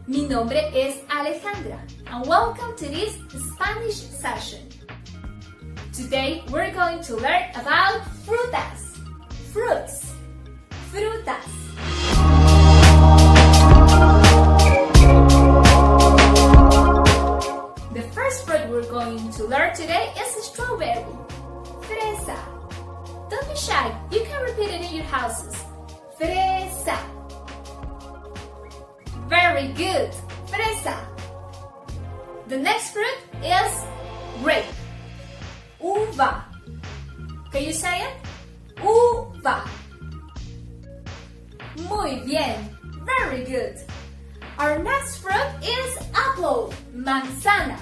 Mi nombre es Alejandra, and welcome to this Spanish session. Today we're going to learn about frutas. Fruits. Frutas. The first fruit we're going to learn today is strawberry. Fresa. Don't be shy, you can repeat it in your houses. Fresa. Very good. Fresa. The next fruit is grape. Uva. Can you say it? Uva. Muy bien. Very good. Our next fruit is apple. Manzana.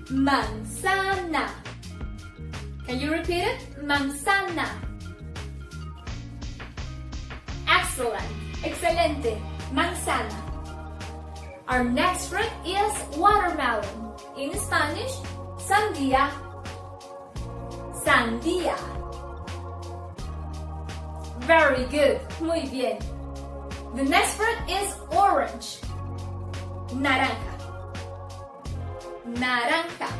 Manzana. Can you repeat it? Manzana. Excellent. Excelente. Manzana. Our next fruit is watermelon. In Spanish, sandía. Sandía. Very good. Muy bien. The next fruit is orange. Naranja. Naranja.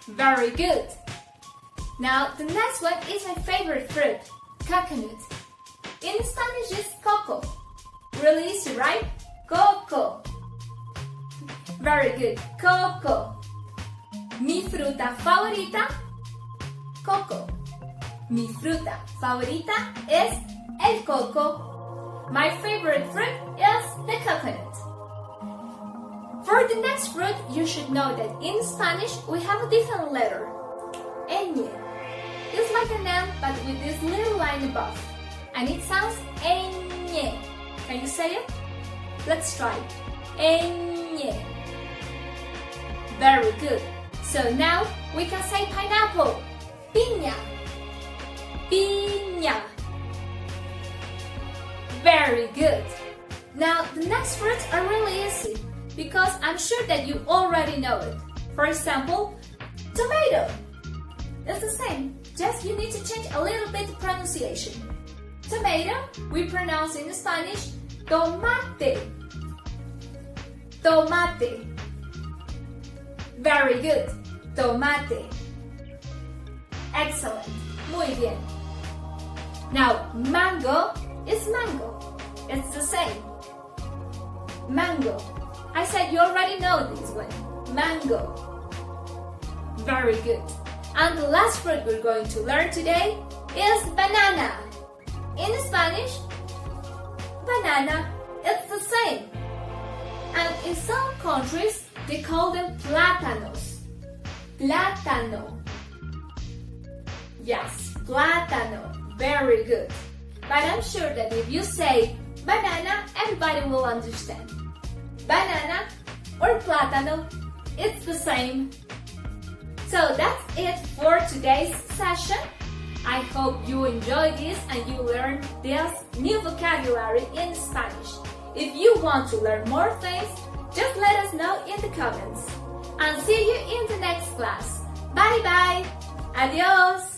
Very good. Now, the next one is my favorite fruit, coconut. In Spanish, it's coco. Really easy, right? Coco. Very good. Coco. Mi fruta favorita, coco. Mi fruta favorita es el coco. My favorite fruit is the coconut. For the next fruit, you should know that in Spanish we have a different letter. Ñ. It's like an N but with this little line above. And it sounds ñ. Can you say it? Let's try. Ñ. Very good. So now we can say pineapple. Piña. Piña. Very good. Now the next fruits are really easy because I'm sure that you already know it. For example, tomato. It's the same, just you need to change a little bit the pronunciation. Tomato, we pronounce in Spanish, tomate. Tomate. Very good. Tomate. Excellent. Muy bien. Now, mango is mango. It's the same. Mango. I said you already know this one. Mango. Very good. And the last fruit we're going to learn today is banana. In Spanish, banana is the same. And in some countries, they call them plátanos. Plátano. Yes, plátano. Very good. But I'm sure that if you say banana, everybody will understand. Banana or plátano, it's the same. So that's it for today's session. I hope you enjoyed this and you learned this new vocabulary in Spanish. If you want to learn more things, just let us know in the comments. And see you in the next class. Bye bye. Adios.